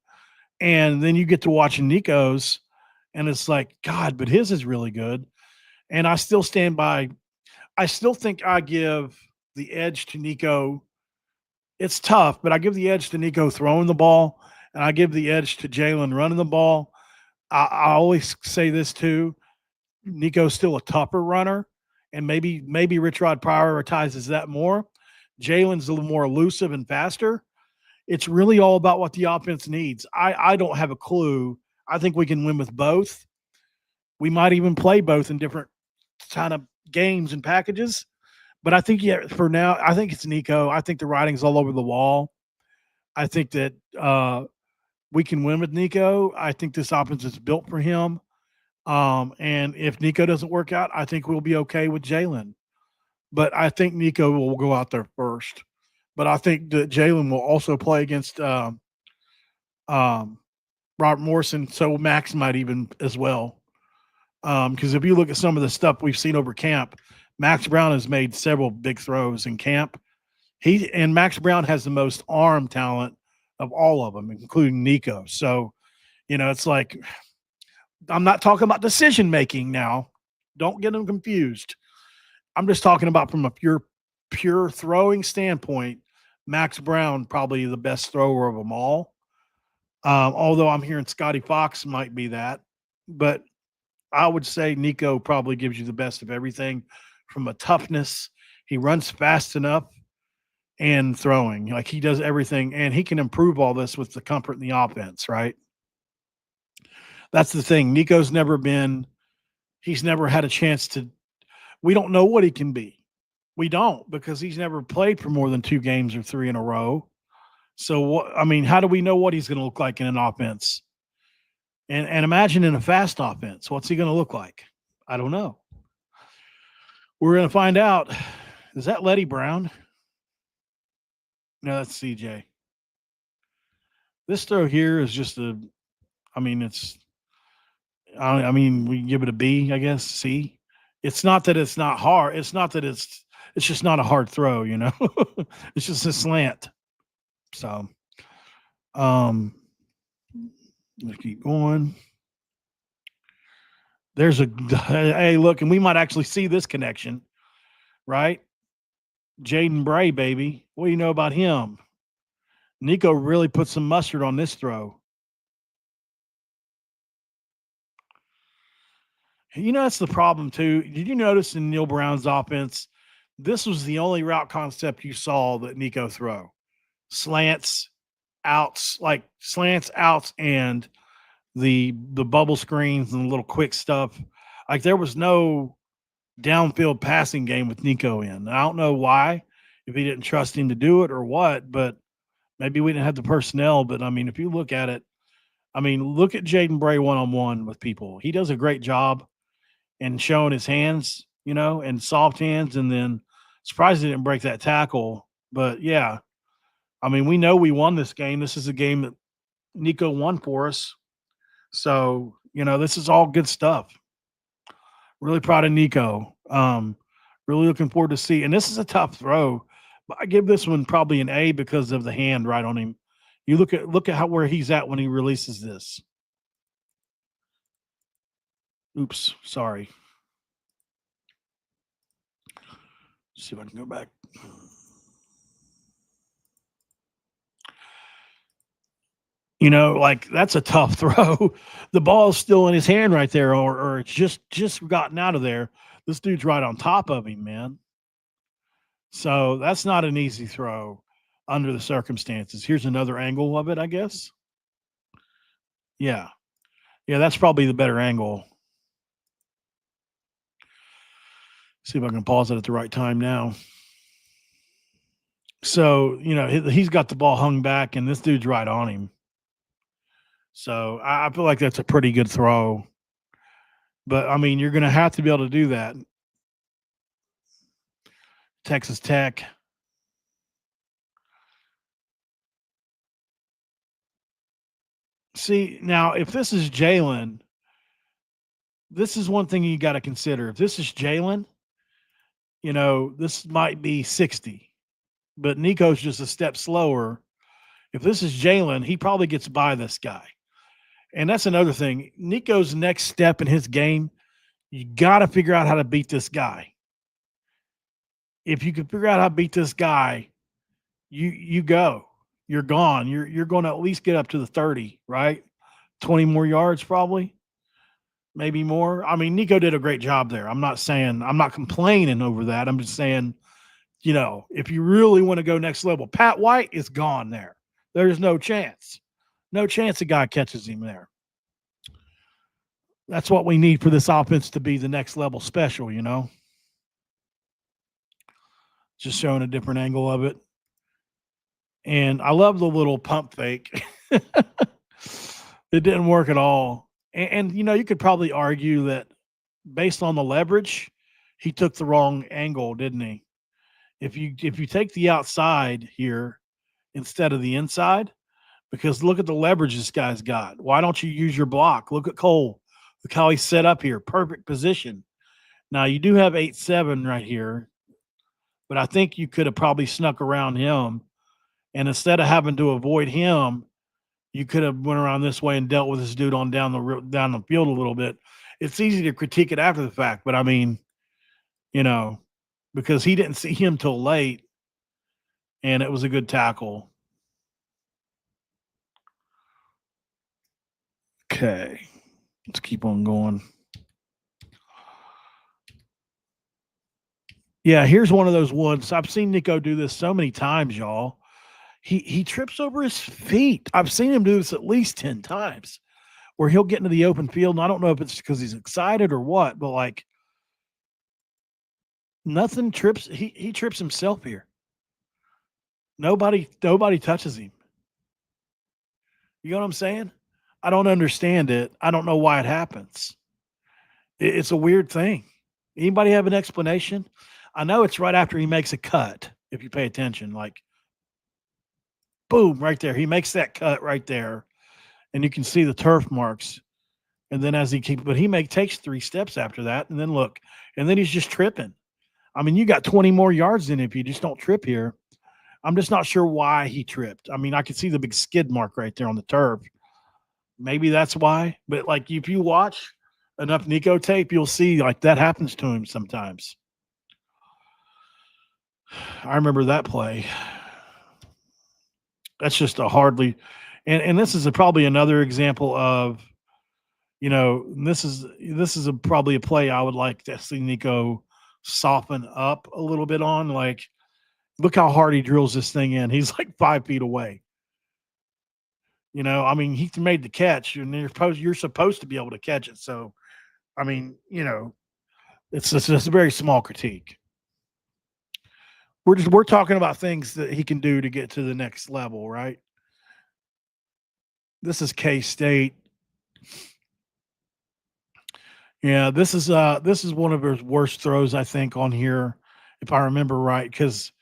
and then you get to watching Nicco's, and it's like, God, but his is really good. And I still stand by. I still think I give the edge to Nicco. It's tough, but I give the edge to Nicco throwing the ball, and I give the edge to Jalen running the ball. I always say this too. Nicco's still a tougher runner, and maybe Rich Rod prioritizes that more. Jalen's a little more elusive and faster. It's really all about what the offense needs. I don't have a clue. I think we can win with both. We might even play both in different kind of games and packages. But I think, for now, I think it's Nicco. I think the writing's all over the wall. I think that we can win with Nicco. I think this offense is built for him. And if Nicco doesn't work out, I think we'll be okay with Jalen. But I think Nicco will go out there first. But I think that Jalen will also play against Robert Morrison, so Max might even as well. Because if you look at some of the stuff we've seen over camp, Max Brown has made several big throws in camp. And Max Brown has the most arm talent of all of them, including Nicco. So, it's like I'm not talking about decision making now. Don't get them confused. I'm just talking about from a pure throwing standpoint. Max Brown probably the best thrower of them all. Although I'm hearing Scotty Fox might be that, but I would say Nicco probably gives you the best of everything from a toughness. He runs fast enough and throwing. Like he does everything, and he can improve all this with the comfort in the offense, right? That's the thing. He's never had a chance to, we don't know what he can be. We don't because he's never played for more than 2 games or 3 in a row. So how do we know what he's going to look like in an offense? And imagine in a fast offense, what's he going to look like? I don't know. We're going to find out. Is that Letty Brown? No, that's CJ. This throw here is just we can give it a B, I guess. C. It's not that it's not hard. It's not that it's just not a hard throw, It's just a slant. So, let's keep going. There's hey, look, and we might actually see this connection, right? Jaden Bray, baby. What do you know about him? Nicco really put some mustard on this throw. That's the problem too. Did you notice in Neil Brown's offense, this was the only route concept you saw that Nicco throw? Slants, outs, and the bubble screens and the little quick stuff. Like there was no downfield passing game with Nicco in. I don't know why, if he didn't trust him to do it or what, but maybe we didn't have the personnel. But if you look at it, look at Jaden Bray one-on-one with people. He does a great job in showing his hands, and soft hands. And then surprised he didn't break that tackle. But yeah, we know we won this game. This is a game that Nicco won for us. So, this is all good stuff. Really proud of Nicco. Really looking forward to see. And this is a tough throw, but I give this one probably an A because of the hand right on him. You look at where he's at when he releases this. Oops, sorry. Let's see if I can go back. That's a tough throw. The ball is still in his hand right there, or it's just gotten out of there. This dude's right on top of him, man. So that's not an easy throw under the circumstances. Here's another angle of it, I guess. Yeah. Yeah, that's probably the better angle. See if I can pause it at the right time now. So, he's got the ball hung back, and this dude's right on him. So I feel like that's a pretty good throw. But, you're going to have to be able to do that. Texas Tech. See, now, if this is Jalen, this is one thing you got to consider. If this is Jalen, this might be 60. But Nicco's just a step slower. If this is Jalen, he probably gets by this guy. And that's another thing. Nicco's next step in his game, you got to figure out how to beat this guy. If you can figure out how to beat this guy, you go. You're gone. You're going to at least get up to the 30, right? 20 more yards probably, maybe more. Nicco did a great job there. I'm not complaining over that. I'm just saying, if you really want to go next level, Pat White is gone there. There's no chance. No chance a guy catches him there. That's what we need for this offense to be the next level special, Just showing a different angle of it. And I love the little pump fake. It didn't work at all. And you could probably argue that based on the leverage, he took the wrong angle, didn't he? If you take the outside here instead of the inside, because look at the leverage this guy's got. Why don't you use your block? Look at Cole. Look how he's set up here. Perfect position. Now, you do have 8-7 right here, but I think you could have probably snuck around him. And instead of having to avoid him, you could have went around this way and dealt with this dude on down the field a little bit. it's easy to critique it after the fact, but I mean, you know, because he didn't see him till late, and it was a good tackle. Okay, let's keep on going. Yeah, here's one of those ones. I've seen Nicco do this so many times, y'all. He trips over his feet. I've seen him do this at least 10 times where he'll get into the open field. And I don't know if it's because he's excited or what, but like nothing trips. He trips himself here. Nobody touches him. You know what I'm saying? I don't understand it. I don't know why it happens. It's a weird thing. Anybody have an explanation? I know it's right after he makes a cut. If you pay attention, like boom, right there. He makes that cut right there, and you can see the turf marks. And then as he keeps, but takes 3 steps after that, and then look, and then he's just tripping. I mean, you got 20 more yards in if you just don't trip here. I'm just not sure why he tripped. I mean, I could see the big skid mark right there on the turf. Maybe that's why. But like, if you watch enough Nicco tape, you'll see like that happens to him sometimes. I remember that play. That's just a hardly, and this is probably another example of, this is probably a play I would like to see Nicco soften up a little bit on. Like, look how hard he drills this thing in. He's like 5 feet away. I mean, he made the catch, and you're supposed to be able to catch it. So, I mean, it's just a very small critique. We're talking about things that he can do to get to the next level, right? This is K-State. Yeah, this is one of his worst throws, I think, on here, if I remember right, because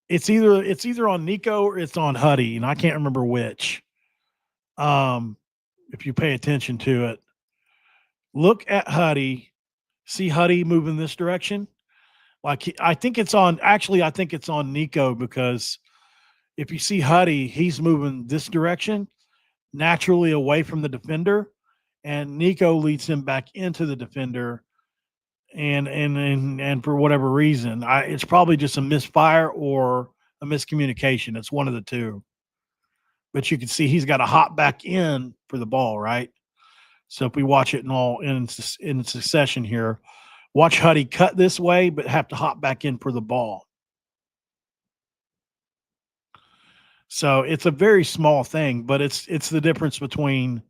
it's either on Nicco or it's on Huddy, and I can't remember which. If you pay attention to it, look at Huddy. See Huddy moving this direction. Like I think it's on Nicco, because if you see Huddy, he's moving this direction naturally away from the defender, and Nicco leads him back into the defender. And for whatever reason, it's probably just a misfire or a miscommunication. It's one of the two. But you can see he's got to hop back in for the ball, right? So if we watch it in succession here, watch Huddy cut this way, but have to hop back in for the ball. So it's a very small thing, but it's the difference between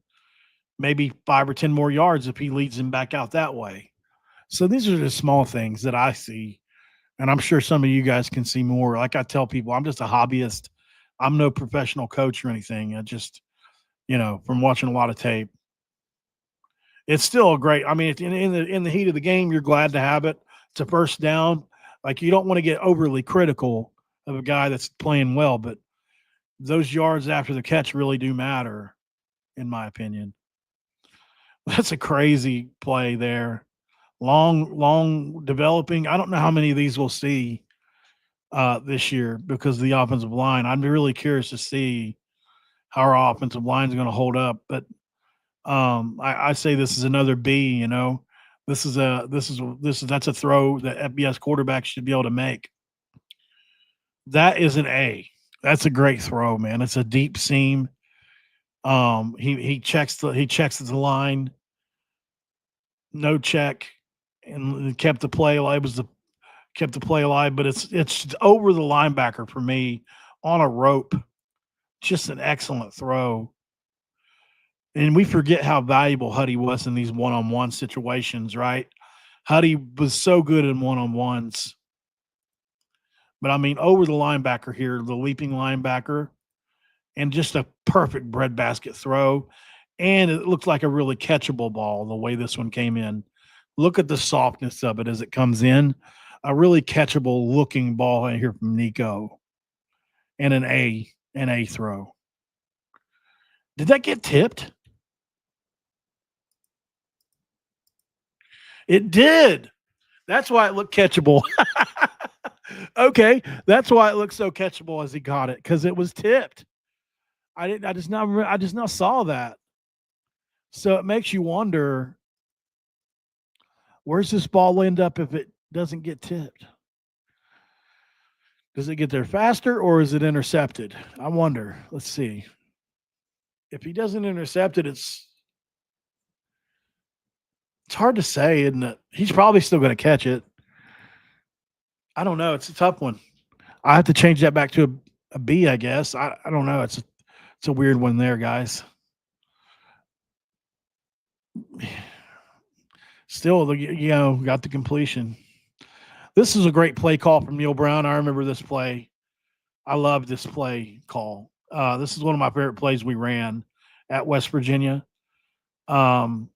maybe 5 or 10 more yards if he leads him back out that way. So these are the small things that I see, and I'm sure some of you guys can see more. Like I tell people, I'm just a hobbyist. I'm no professional coach or anything. I just, from watching a lot of tape, it's still great. I mean, in the heat of the game, you're glad to have it. It's a first down. Like, you don't want to get overly critical of a guy that's playing well, but those yards after the catch really do matter, in my opinion. That's a crazy play there. Long developing. I don't know how many of these we'll see this year because of the offensive line. I'm really curious to see how our offensive line is going to hold up. But I say this is another B. That's a throw that FBS quarterback should be able to make. That is an A. That's a great throw, man. It's a deep seam. He checks the line, no check, and kept the play alive. Kept the play alive, but it's over the linebacker for me on a rope. Just an excellent throw. And we forget how valuable Huddy was in these one-on-one situations, right? Huddy was so good in one-on-ones. But, I mean, over the linebacker here, the leaping linebacker, and just a perfect breadbasket throw. And it looked like a really catchable ball the way this one came in. Look at the softness of it as it comes in. A really catchable looking ball in here from Nicco. And an A throw. Did that get tipped? It did. That's why it looked catchable. Okay, that's why it looked so catchable as he got it, because it was tipped. I just now saw that. So it makes you wonder, Where's this ball end up if it doesn't get tipped? Does it get there faster or is it intercepted? I wonder. Let's see. If he doesn't intercept it, it's hard to say, isn't it? He's probably still going to catch it. I don't know. It's a tough one. I have to change that back to a B, I guess. I don't know. It's a weird one there, guys. Still, got the completion. This is a great play call from Neil Brown. I remember this play. I love this play call. This is one of my favorite plays we ran at West Virginia. Because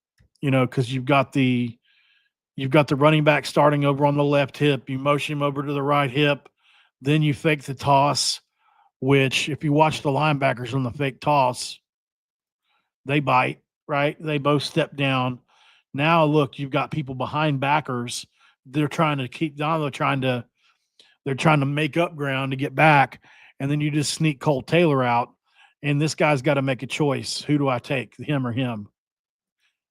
you've got the running back starting over on the left hip. You motion him over to the right hip. Then you fake the toss, which if you watch the linebackers on the fake toss, they bite, right? They both step down. Now, look, you've got people behind backers. They're trying to keep down. They're trying to make up ground to get back. And then you just sneak Cole Taylor out. And this guy's got to make a choice. Who do I take, him or him?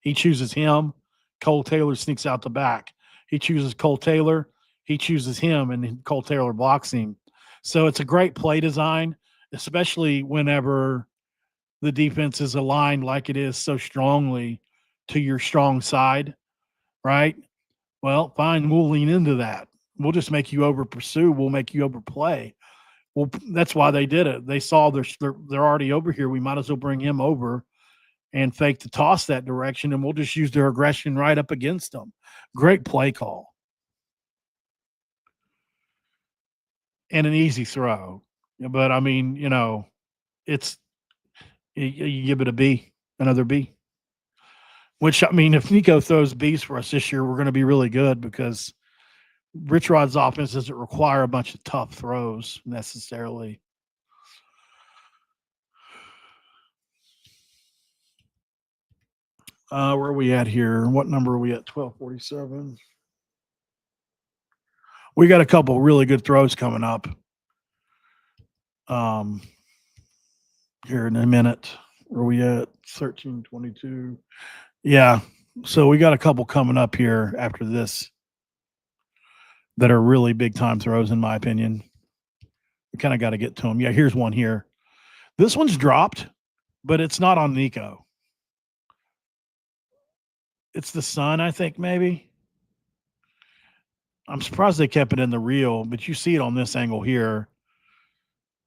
He chooses him. Cole Taylor sneaks out the back. He chooses Cole Taylor. He chooses him, and Cole Taylor blocks him. So it's a great play design, especially whenever the defense is aligned like it is so strongly to your strong side, right? Well, fine, we'll lean into that. We'll just make you over pursue. We'll make you overplay. Well, that's why they did it. They saw they're already over here. We might as well bring him over and fake the toss that direction, and we'll just use their aggression right up against them. Great play call. And an easy throw. But, I mean, it's you give it a B, another B. Which, I mean, if Nicco throws Bs for us this year, we're going to be really good because Rich Rod's offense doesn't require a bunch of tough throws necessarily. Where are we at here? What number are we at? 1247. We got a couple really good throws coming up. Here in a minute. Where are we at? 1322. Yeah. So we got a couple coming up here after this that are really big time throws, in my opinion. We kind of got to get to them. Yeah, here's one here. This one's dropped, but it's not on Nicco. It's the sun, I think, maybe. I'm surprised they kept it in the reel, but you see it on this angle here.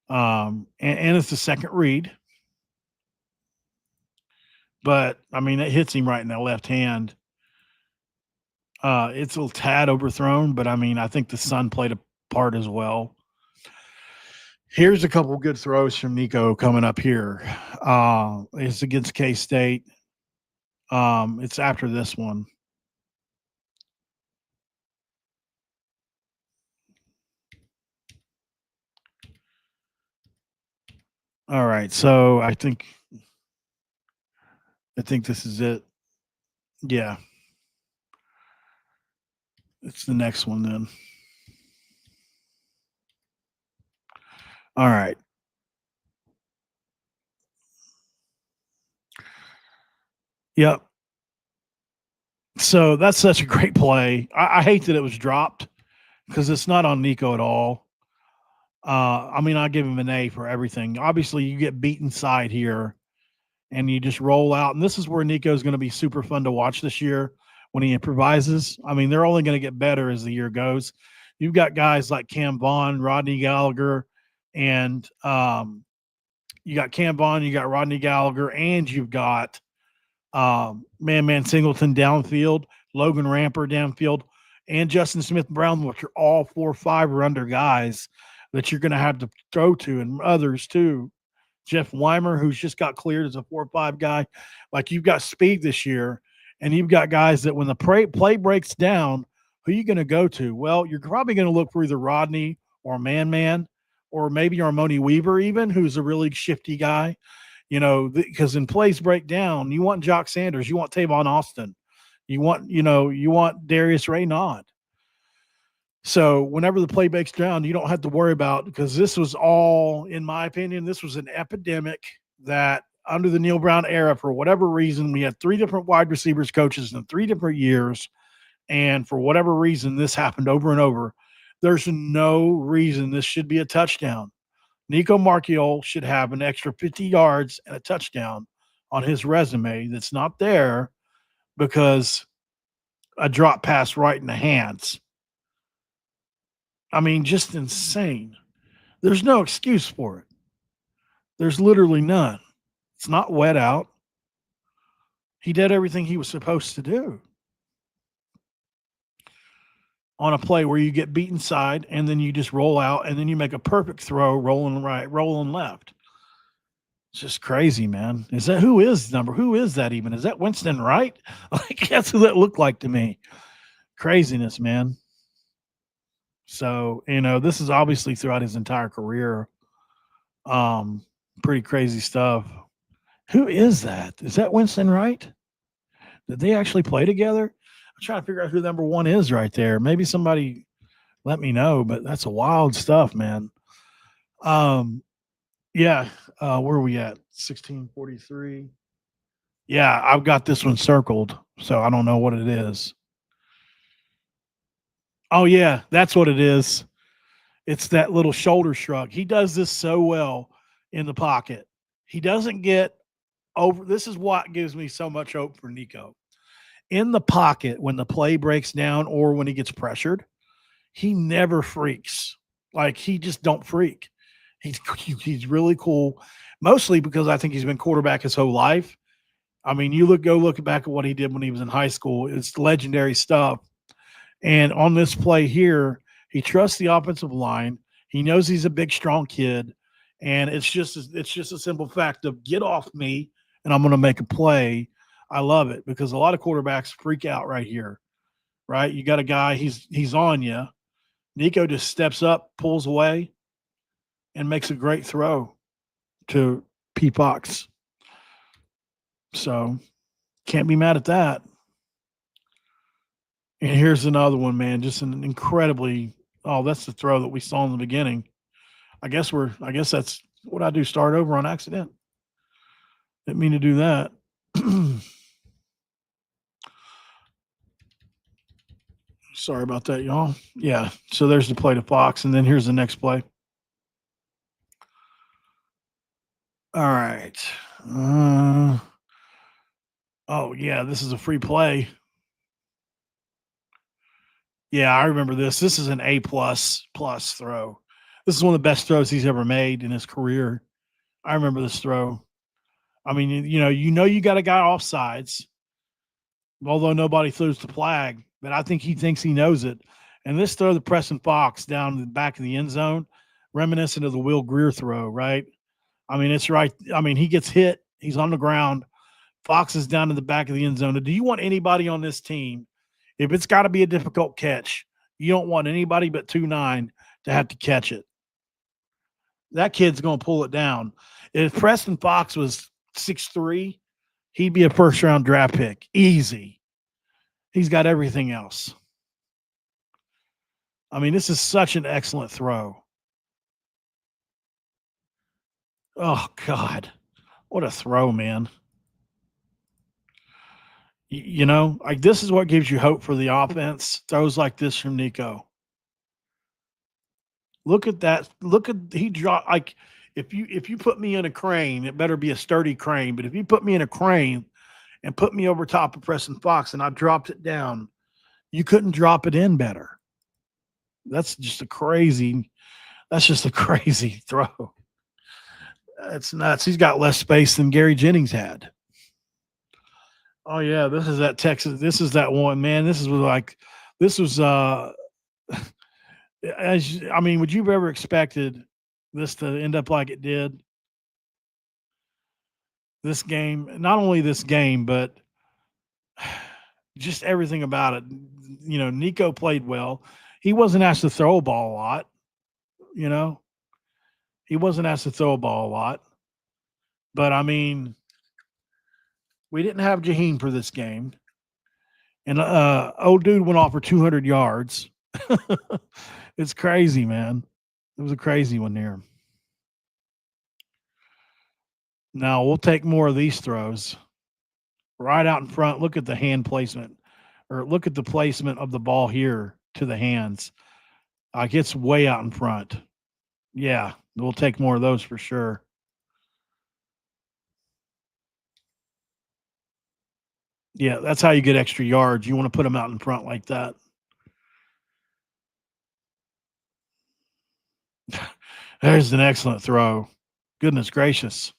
And it's the second read. But, I mean, it hits him right in the left hand. It's a little tad overthrown, but, I mean, I think the sun played a part as well. Here's a couple good throws from Nicco coming up here. It's against K-State. It's after this one. All right, so I think this is it. Yeah. It's the next one then. All right. Yep. So that's such a great play. I hate that it was dropped because it's not on Nicco at all. I mean, I give him an A for everything. Obviously, you get beat inside here and you just roll out. And this is where Nicco is going to be super fun to watch this year when he improvises. I mean, they're only going to get better as the year goes. You've got guys like Cam Vaughn, Rodney Gallagher, and you got Cam Vaughn, you got Rodney Gallagher, and you've got Man Singleton downfield, Logan Ramper downfield, and Justin Smith-Brown, which are all 4-5 or under guys that you're going to have to throw to, and others too. Jeff Weimer, who's just got cleared as a 4-5 guy. Like, you've got speed this year, and you've got guys that when the play breaks down, who are you going to go to? Well, you're probably going to look for either Rodney or Man, or maybe Armoni Weaver even, who's a really shifty guy. Because in plays break down, you want Jock Sanders, you want Tavon Austin, you want Darius Raynaud. So whenever the play breaks down, you don't have to worry about, because this was all, in my opinion, this was an epidemic that under the Neil Brown era, for whatever reason, we had 3 different wide receivers coaches in 3 different years, And for whatever reason, this happened over and over. There's no reason this should be a touchdown. Nicco Marchiol should have an extra 50 yards and a touchdown on his resume that's not there because a drop pass right in the hands. I mean, just insane. There's no excuse for it. There's literally none. It's not wet out. He did everything he was supposed to do on a play where you get beat inside and then you just roll out and then you make a perfect throw, rolling right, rolling left. It's just crazy, man. Who is that even? Is that Winston Wright? Like, that's who that looked like to me. Craziness, man. So, this is obviously throughout his entire career. Pretty crazy stuff. Who is that? Is that Winston Wright? Did they actually play together? I'm trying to figure out who number one is right there. Maybe somebody let me know, but that's a wild stuff, man. Yeah. Where are we at? 1643. Yeah, I've got this one circled, so I don't know what it is. Oh, yeah, that's what it is. It's that little shoulder shrug. He does this so well in the pocket. He doesn't get over. This is what gives me so much hope for Nicco. In the pocket, when the play breaks down or when he gets pressured, he never freaks. Like, he just don't freak. He's really cool, mostly because I think he's been quarterback his whole life. I mean, go look back at what he did when he was in high school. It's legendary stuff. And on this play here, he trusts the offensive line. He knows he's a big, strong kid. And it's just a simple fact of get off me and I'm going to make a play. I love it because a lot of quarterbacks freak out right here, right? You got a guy, he's on you. Nicco just steps up, pulls away, and makes a great throw to P-Pox. So can't be mad at that. And here's another one, man. Just an incredibly that's the throw that we saw in the beginning. I guess that's what I do. Start over on accident. Didn't mean to do that. Sorry about that, y'all. Yeah. So there's the play to Fox, and then here's the next play. All right. Oh yeah, this is a free play. Yeah, I remember this. This is an A++ throw. This is one of the best throws he's ever made in his career. I remember this throw. I mean, you got a guy off sides, although nobody throws the flag, but I think he thinks he knows it. And this throw to Preston Fox down the back of the end zone, reminiscent of the Will Greer throw, right? I mean, it's right. I mean, he gets hit. He's on the ground. Fox is down in the back of the end zone. Do you want anybody on this team, if it's got to be a difficult catch, you don't want anybody but 2'9" to have to catch it. That kid's going to pull it down. If Preston Fox was 6'3", he'd be a first-round draft pick. Easy. He's got everything else. I mean, this is such an excellent throw. Oh, God. What a throw, man. Like this is what gives you hope for the offense. Throws like this from Nicco. Look at that. He dropped like if you put me in a crane, it better be a sturdy crane. But if you put me in a crane and put me over top of Preston Fox and I dropped it down, you couldn't drop it in better. That's just a crazy throw. That's nuts. He's got less space than Gary Jennings had. Oh yeah, this is that Texas. This is that one, man. This was would you have ever expected this to end up like it did? This game, not only this game, but just everything about it. Nicco played well. He wasn't asked to throw a ball a lot. He wasn't asked to throw a ball a lot. But I mean, we didn't have Jaheim for this game. And old dude went off for 200 yards. It's crazy, man. It was a crazy one there. Now we'll take more of these throws. Right out in front. Look at the hand placement. or look at the placement of the ball here to the hands. It's way out in front. Yeah, we'll take more of those for sure. Yeah, that's how you get extra yards. You want to put them out in front like that. There's an excellent throw. Goodness gracious.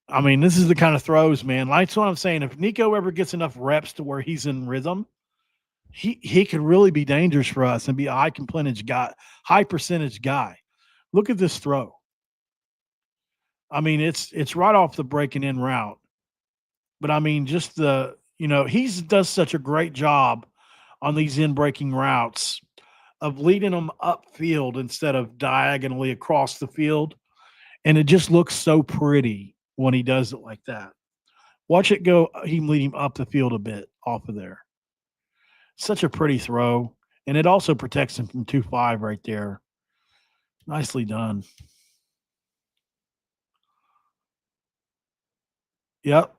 I mean, this is the kind of throws, man. That's what I'm saying. If Nicco ever gets enough reps to where he's in rhythm, he could really be dangerous for us and be a high percentage guy. Look at this throw. I mean, it's right off the breaking in route. But I mean, just he does such a great job on these in breaking routes of leading them upfield instead of diagonally across the field. And it just looks so pretty when he does it like that. Watch it go. He lead him up the field a bit off of there. Such a pretty throw. And it also protects him from 2-5 right there. Nicely done. Yep.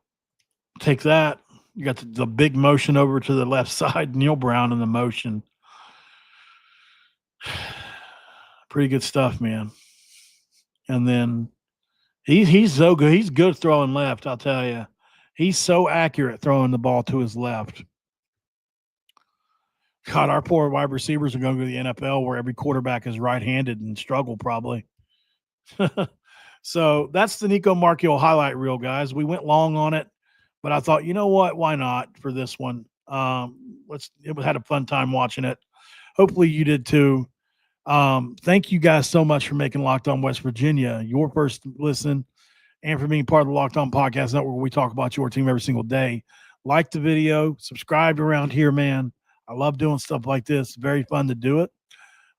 Take that. You got the big motion over to the left side. Neil Brown in the motion. Pretty good stuff, man. And then he's so good. He's good throwing left, I'll tell you. He's so accurate throwing the ball to his left. God, our poor wide receivers are going to the NFL where every quarterback is right-handed and struggle probably. So that's the Nicco Marchiol highlight reel, guys. We went long on it, but I thought, you know what? Why not for this one? Had a fun time watching it. Hopefully you did too. Thank you guys so much for making Locked On West Virginia your first listen and for being part of the Locked On Podcast Network where we talk about your team every single day. Like the video, subscribe around here, man. I love doing stuff like this. Very fun to do it.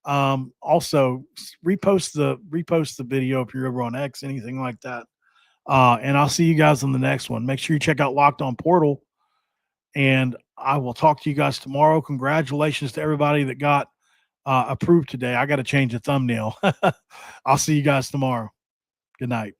Also repost the video if you're over on X, anything like that. And I'll see you guys on the next one. Make sure you check out Locked On Portal, and I will talk to you guys tomorrow. Congratulations to everybody that got approved today. I got to change the thumbnail. I'll see you guys tomorrow. Good night.